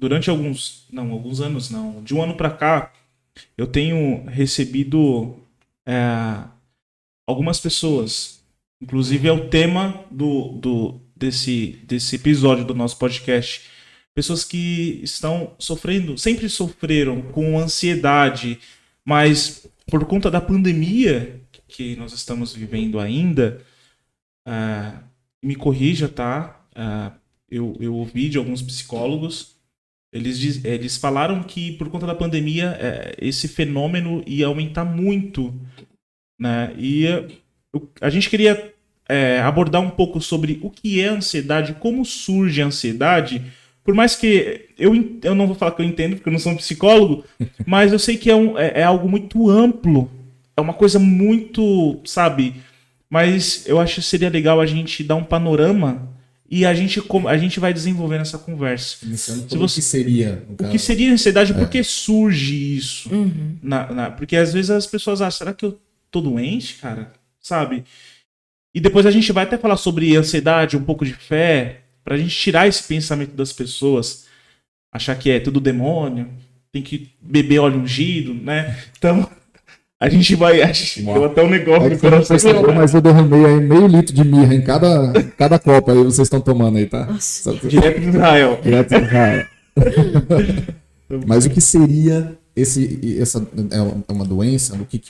durante alguns anos não, de um ano para cá, eu tenho recebido algumas pessoas, inclusive é o tema desse episódio do nosso podcast, pessoas que estão sofrendo, sempre sofreram com ansiedade, mas por conta da pandemia que nós estamos vivendo ainda, me corrija, tá? Eu ouvi de alguns psicólogos, eles falaram que por conta da pandemia esse fenômeno ia aumentar muito, né? E a gente queria abordar um pouco sobre o que é ansiedade, como surge a ansiedade, por mais que eu não vou falar que eu entendo, porque eu não sou um psicólogo, mas eu sei que é algo muito amplo, é uma coisa muito, sabe? Mas eu acho que seria legal a gente dar um panorama e a gente vai desenvolvendo essa conversa. Iniciando pelo que seria, no O caso. que seria ansiedade? Por que surge isso? Porque às vezes as pessoas acham, será que eu tô doente, cara? Sabe? E depois a gente vai até falar sobre ansiedade, um pouco de fé, pra gente tirar esse pensamento das pessoas, achar que é tudo demônio, tem que beber óleo ungido, né? Então, a gente vai... Deu até um negócio no coração. Mas eu derramei aí meio litro de mirra em cada copo aí vocês estão tomando aí, tá? Direto de Israel. Direto de Israel. Mas o que seria essa é uma doença? O que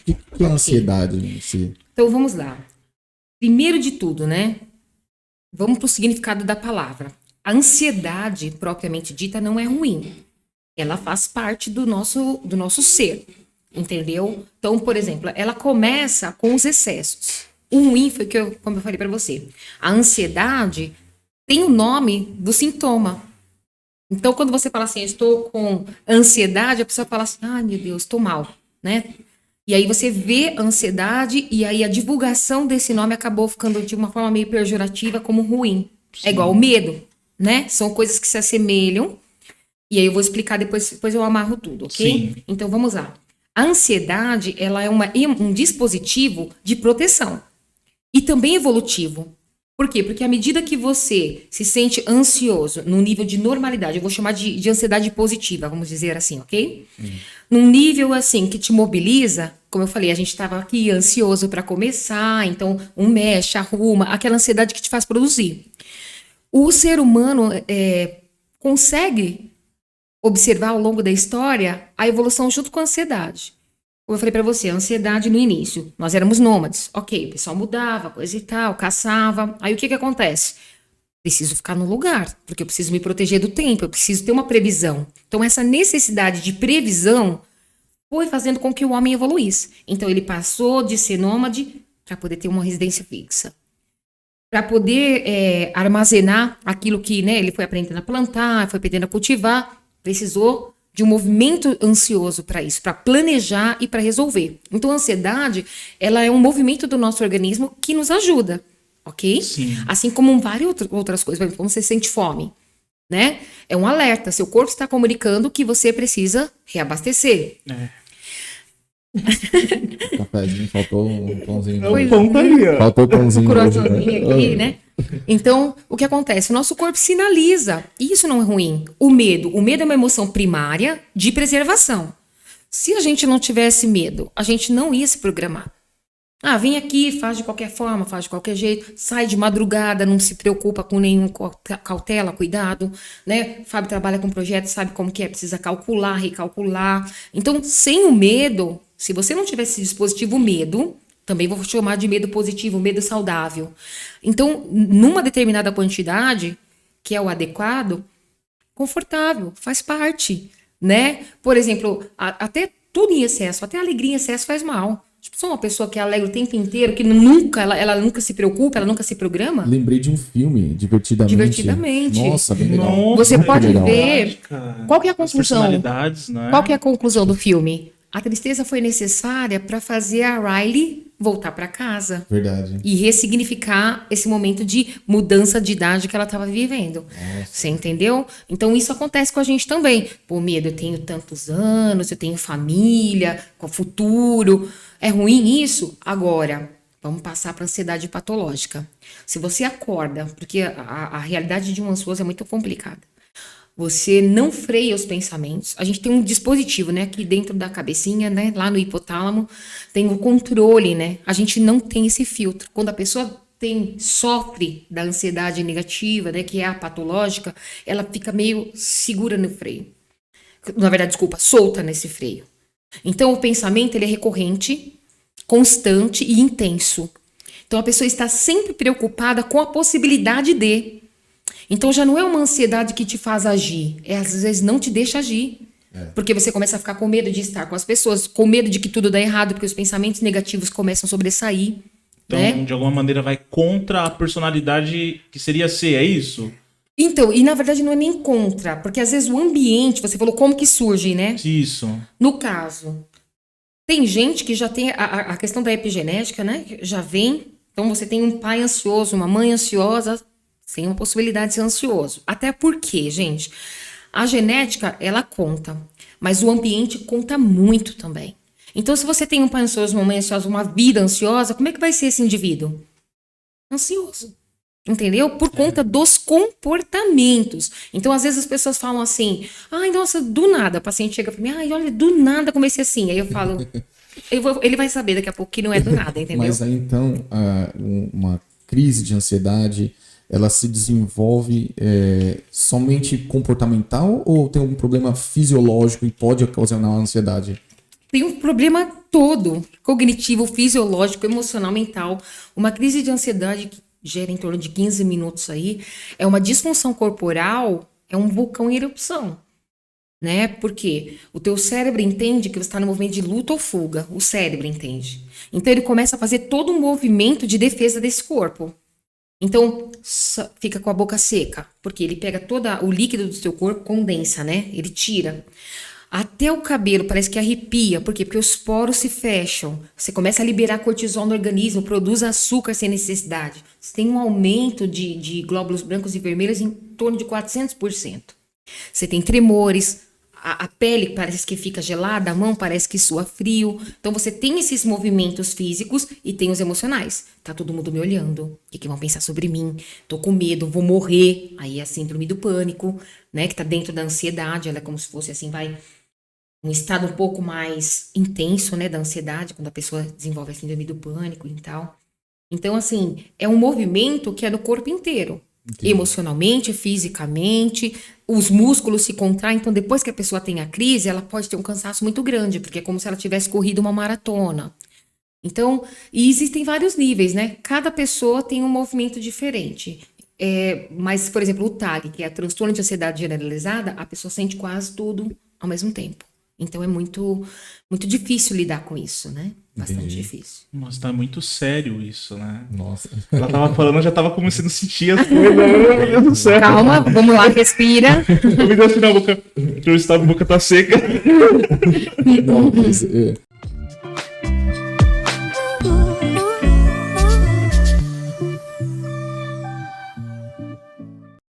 é a ansiedade em si? Então vamos lá. Primeiro de tudo, né? Vamos para o significado da palavra. A ansiedade, propriamente dita, não é ruim. Ela faz parte do nosso ser. Entendeu? Então, por exemplo, ela começa com os excessos. O ruim foi como eu falei para você. A ansiedade tem o nome do sintoma. Então, quando você fala assim, eu estou com ansiedade, a pessoa fala assim, ai meu Deus, estou mal, né? E aí você vê a ansiedade e aí a divulgação desse nome acabou ficando de uma forma meio pejorativa como ruim. Sim. É igual o medo, né? São coisas que se assemelham. E aí eu vou explicar depois eu amarro tudo, ok? Sim. Então vamos lá. A ansiedade, ela é um dispositivo de proteção e também evolutivo. Por quê? Porque à medida que você se sente ansioso num nível de normalidade, eu vou chamar de ansiedade positiva, vamos dizer assim, ok? Num nível assim que te mobiliza, como eu falei, a gente estava aqui ansioso para começar, então mexe, arruma, aquela ansiedade que te faz produzir. O ser humano consegue observar ao longo da história a evolução junto com a ansiedade. Como eu falei para você, a ansiedade no início, nós éramos nômades. Ok, o pessoal mudava, coisa e tal, caçava. Aí o que acontece? Preciso ficar no lugar, porque eu preciso me proteger do tempo, eu preciso ter uma previsão. Então essa necessidade de previsão foi fazendo com que o homem evoluísse. Então ele passou de ser nômade para poder ter uma residência fixa. Para poder armazenar aquilo que, né, ele foi aprendendo a plantar, foi aprendendo a cultivar, precisou de um movimento ansioso para isso, para planejar e para resolver. Então, a ansiedade, ela é um movimento do nosso organismo que nos ajuda, ok? Sim. Assim como várias outras coisas. Por exemplo, quando você sente fome, né? É um alerta. Seu corpo está comunicando que você precisa reabastecer. Cafézinho, faltou um pãozinho. O pão tá ali, ó. Faltou pãozinho. Coraçãozinho aqui, né? Então, o que acontece? O nosso corpo sinaliza. E isso não é ruim. O medo é uma emoção primária de preservação. Se a gente não tivesse medo, a gente não ia se programar. Vem aqui, faz de qualquer forma, faz de qualquer jeito, sai de madrugada, não se preocupa com nenhum cautela, cuidado, né? Fábio trabalha com projetos, sabe como que é, precisa calcular, recalcular. Então, sem o medo, se você não tivesse esse dispositivo medo, também vou chamar de medo positivo, medo saudável. Então, numa determinada quantidade, que é o adequado, confortável, faz parte, né? Por exemplo, até tudo em excesso, até alegria em excesso faz mal. Tipo, sou uma pessoa que é alegre o tempo inteiro, que ela nunca se preocupa, ela nunca se programa. Lembrei de um filme, Divertidamente. Nossa, bem legal. Você pode legal. ver. Qual que é a conclusão? Né? Qual que é a conclusão do filme? A tristeza foi necessária para fazer a Riley voltar para casa. Verdade. E ressignificar esse momento de mudança de idade que ela estava vivendo. Nossa. Você entendeu? Então isso acontece com a gente também. Pô, medo, eu tenho tantos anos, eu tenho família, com o futuro. É ruim isso? Agora, vamos passar para a ansiedade patológica. Se você acorda, porque a realidade de um ansioso é muito complicada. Você não freia os pensamentos. A gente tem um dispositivo, né, aqui dentro da cabecinha, né, lá no hipotálamo, tem o controle, né? A gente não tem esse filtro. Quando a pessoa sofre da ansiedade negativa, né, que é a patológica, ela fica meio segura no freio. Na verdade, desculpa, solta nesse freio. Então, o pensamento ele é recorrente, constante e intenso. Então, a pessoa está sempre preocupada com a possibilidade de. Então, já não é uma ansiedade que te faz agir, às vezes não te deixa agir. Porque você começa a ficar com medo de estar com as pessoas, com medo de que tudo dá errado, porque os pensamentos negativos começam a sobressair. Então, né? de alguma maneira, vai contra a personalidade que seria ser, é isso? Então, e na verdade não é nem contra, porque às vezes o ambiente, você falou como que surge, né? Isso. No caso, tem gente que já tem a questão da epigenética, né? Já vem. Então você tem um pai ansioso, uma mãe ansiosa, sem uma possibilidade de ser ansioso. Até porque, gente, a genética, ela conta, mas o ambiente conta muito também. Então, se você tem um pai ansioso, uma mãe ansiosa, uma vida ansiosa, como é que vai ser esse indivíduo? Ansioso. Entendeu? Por conta dos comportamentos. Então, às vezes as pessoas falam assim, ai, nossa, do nada, o paciente chega pra mim, ai, olha, do nada comecei assim. Aí eu falo, ele vai saber daqui a pouco que não é do nada, entendeu? Mas aí, então, uma crise de ansiedade, ela se desenvolve somente comportamental ou tem algum problema fisiológico e pode ocasionar uma ansiedade? Tem um problema todo, cognitivo, fisiológico, emocional, mental. Uma crise de ansiedade que gera em torno de 15 minutos aí, é uma disfunção corporal, é um vulcão em erupção, né? Porque o teu cérebro entende que você está no movimento de luta ou fuga, o cérebro entende. Então ele começa a fazer todo um movimento de defesa desse corpo. Então fica com a boca seca, porque ele pega todo o líquido do teu corpo, condensa, né? Ele tira. Até o cabelo parece que arrepia. Por quê? Porque os poros se fecham. Você começa a liberar cortisol no organismo, produz açúcar sem necessidade. Você tem um aumento de glóbulos brancos e vermelhos em torno de 400%. Você tem tremores, a pele parece que fica gelada, a mão parece que sua frio. Então você tem esses movimentos físicos e tem os emocionais. Tá todo mundo me olhando. O que vão pensar sobre mim? Tô com medo, vou morrer. Aí é a síndrome do pânico, né? Que tá dentro da ansiedade. Ela é como se fosse assim, um estado um pouco mais intenso, né, da ansiedade, quando a pessoa desenvolve a síndrome do pânico e tal. Então, assim, é um movimento que é no corpo inteiro. Entendi. Emocionalmente, fisicamente, os músculos se contraem. Então, depois que a pessoa tem a crise, ela pode ter um cansaço muito grande, porque é como se ela tivesse corrido uma maratona. Então, e existem vários níveis, né? Cada pessoa tem um movimento diferente. Mas, por exemplo, o TAG, que é a transtorno de ansiedade generalizada, a pessoa sente quase tudo ao mesmo tempo. Então é muito, muito difícil lidar com isso, né? Bastante difícil. Nossa, tá muito sério isso, né? Nossa. Ela tava falando, eu já tava começando a sentir as coisas. Meu Deus do céu. Calma, vamos lá, respira. Eu me dei assim na boca. O estado da boca tá seca. Não, mas,